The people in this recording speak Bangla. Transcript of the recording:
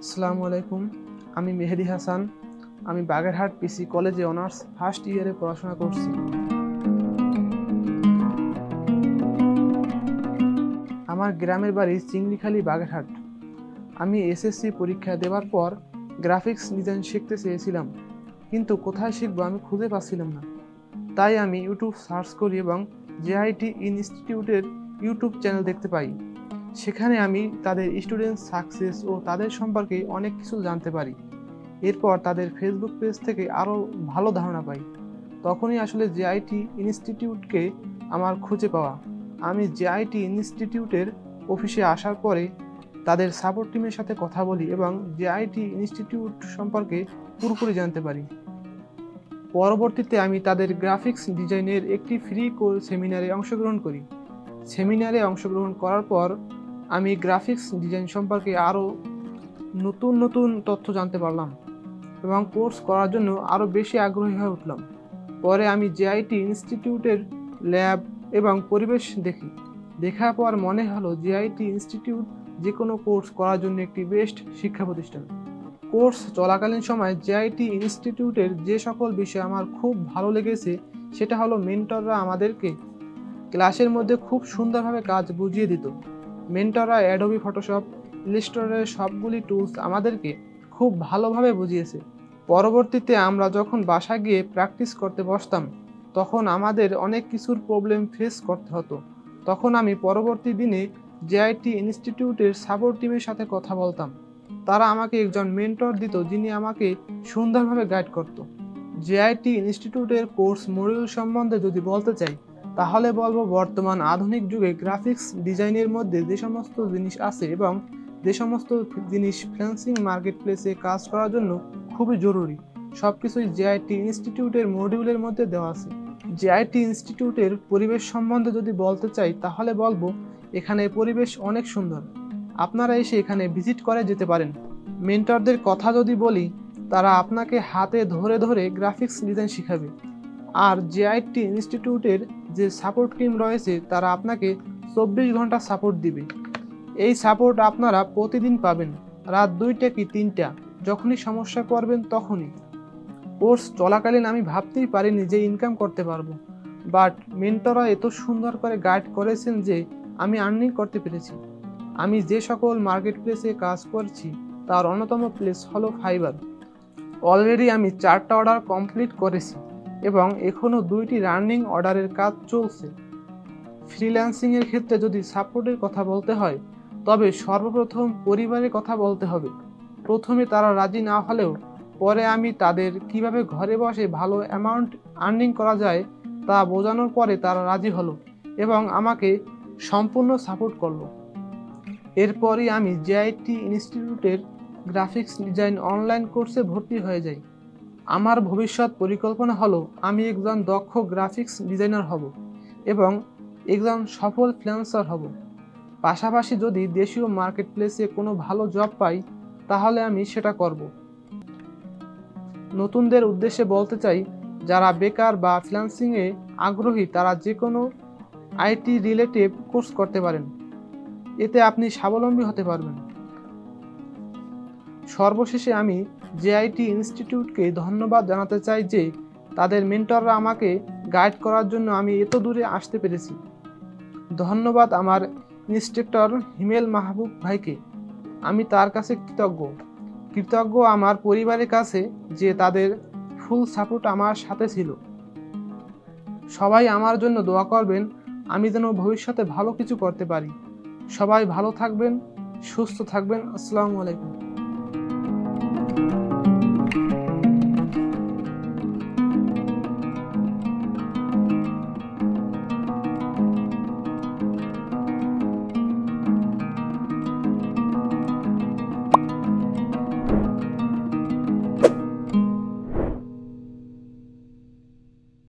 আসসালামু আলাইকুম। আমি মেহেদি হাসান। আমি বাগেরহাট পিসি কলেজে অনার্স ফার্স্ট ইয়ারে পড়াশোনা করছি। আমার গ্রামের বাড়ি চিংড়িখালি, বাগেরহাট। আমি এসএসসি পরীক্ষা দেওয়ার পর গ্রাফিক্স ডিজাইন শিখতে চেয়েছিলাম, কিন্তু কোথায় শিখবো আমি খুঁজে পাচ্ছিলাম না। তাই আমি ইউটিউব সার্চ করি এবং জেআইটি ইনস্টিটিউটের ইউটিউব চ্যানেল দেখতে পাই। সেখানে আমি তাদের স্টুডেন্ট সাকসেস ও তাদের সম্পর্কে অনেক কিছু জানতে পারি। এরপর তাদের ফেসবুক পেজ থেকে আরও ভালো ধারণা পাই। তখনই আসলে জেআইটি ইনস্টিটিউটকে আমার খুঁজে পাওয়া। আমি জেআইটি ইনস্টিটিউটের অফিসে আসার পরে তাদের সাপোর্ট টিমের সাথে কথা বলি এবং জেআইটি ইনস্টিটিউট সম্পর্কে পুরোপুরি জানতে পারি। পরবর্তীতে আমি তাদের গ্রাফিক্স ডিজাইনের একটি ফ্রি সেমিনারে অংশগ্রহণ করি। সেমিনারে অংশগ্রহণ করার পর আমি গ্রাফিক্স ডিজাইন সম্পর্কে আরও নতুন নতুন তথ্য জানতে পারলাম এবং কোর্স করার জন্য আরও বেশি আগ্রহী হয়ে উঠলাম। পরে আমি জেআইটি ইনস্টিটিউটের ল্যাব এবং পরিবেশ দেখার পর মনে হলো জেআইটি ইনস্টিটিউট যে কোনো কোর্স করার জন্য একটি বেস্ট শিক্ষা প্রতিষ্ঠান। কোর্স চলাকালীন সময় জেআইটি ইনস্টিটিউটের যে সকল বিষয় আমার খুব ভালো লেগেছে সেটা হলো মেন্টররা আমাদেরকে ক্লাসের মধ্যে খুব সুন্দরভাবে কাজ বুঝিয়ে দিত। মেন্টররা অ্যাডোবি ফটোশপ, ইলাস্ট্রেটরের সবগুলি টুলস আমাদেরকে খুব ভালোভাবে বুঝিয়েছে। পরবর্তীতে আমরা যখন বাসা গিয়ে প্র্যাকটিস করতে বসতাম তখন আমাদের অনেক কিছুর প্রবলেম ফেস করতে হতো। তখন আমি পরবর্তী দিনে জেআইটি ইনস্টিটিউটের সাপোর্ট টিমের সাথে কথা বলতাম। তারা আমাকে একজন মেন্টর দিত যিনি আমাকে সুন্দরভাবে গাইড করত। জেআইটি ইনস্টিটিউটের কোর্স মডিউল সম্বন্ধে যদি বলতে চাই তাহলে বলবো বর্তমান আধুনিক যুগে গ্রাফিক্স ডিজাইনের মধ্যে যে সমস্ত জিনিস আছে এবং যে সমস্ত জিনিস ফ্রিল্যান্সিং মার্কেট প্লেসে কাজ করার জন্য খুবই জরুরি, সব কিছুই জেআইটি ইনস্টিটিউটের মডিউলের মধ্যে দেওয়া আছে। জেআইটি ইনস্টিটিউটের পরিবেশ সম্বন্ধে যদি বলতে চাই তাহলে বলবো এখানে পরিবেশ অনেক সুন্দর। আপনারা এসে এখানে ভিজিট করে যেতে পারেন। মেন্টরদের কথা যদি বলি তারা আপনাকে হাতে ধরে ধরে গ্রাফিক্স ডিজাইন শেখাবে। আর জেআইটি ইনস্টিটিউটের যে সাপোর্ট টিম রয়েছে তারা আপনাকে 24 ঘন্টা সাপোর্ট দিবে। এই সাপোর্ট আপনারা প্রতিদিন পাবেন, রাত 2টা কি 3টা, যখনই সমস্যা পড়বেন তখনই। কোর্স চলাকালীন আমি ভাবতেই পারিনি যে ইনকাম করতে পারবো, বাট মেন্টররা এত সুন্দর করে গাইড করেছেন যে আমি আর্নিং করতে পেরেছি। আমি যে সকল মার্কেট প্লেসে কাজ করছি তার অন্যতম প্লেস হলো ফাইবার। অলরেডি আমি 4টা অর্ডার কমপ্লিট করেছি এবং এখনও 2টি রানিং অর্ডারের কাজ চলছে। ফ্রিল্যান্সিংয়ের ক্ষেত্রে যদি সাপোর্টের কথা বলতে হয় তবে সর্বপ্রথম পরিবারের কথা বলতে হবে। প্রথমে তারা রাজি না হলেও পরে আমি তাদের কিভাবে ঘরে বসে ভালো অ্যামাউন্ট আর্নিং করা যায় তা বোঝানোর পরে তারা রাজি হলো এবং আমাকে সম্পূর্ণ সাপোর্ট করলো। এরপরই আমি জেআইটি ইনস্টিটিউটের গ্রাফিক্স ডিজাইন অনলাইন কোর্সে ভর্তি হয়ে যাই। আমার ভবিষ্যৎ পরিকল্পনা হলো আমি একজন দক্ষ গ্রাফিক্স ডিজাইনার হব এবং একজন সফল ফ্রিল্যান্সার হব। পাশাপাশি যদি দেশীয় মার্কেট প্লেসে কোনো ভালো জব পাই তাহলে আমি সেটা করব। নতুনদের উদ্দেশ্যে বলতে চাই, যারা বেকার বা ফ্রিল্যান্সিংয়ে আগ্রহী তারা যে কোনো আইটি রিলেটেড কোর্স করতে পারেন, এতে আপনি স্বাবলম্বী হতে পারবেন। সর্বশেষে আমি জেআইটি ইনস্টিটিউটকে ধন্যবাদ জানাতে চাই যে তাদের মেন্টররা আমাকে গাইড করার জন্য আমি এত দূরে আসতে পেরেছি। ধন্যবাদ আমার ইনস্ট্রাক্টর হিমেল মাহবুব ভাইকে, আমি তার কাছে কৃতজ্ঞ আমার পরিবারের কাছে যে তাদের ফুল সাপোর্ট আমার সাথে ছিল। সবাই আমার জন্য দোয়া করবেন, আমি যেন ভবিষ্যতে ভালো কিছু করতে পারি। সবাই ভালো থাকবেন, সুস্থ থাকবেন। আসসালামু আলাইকুম।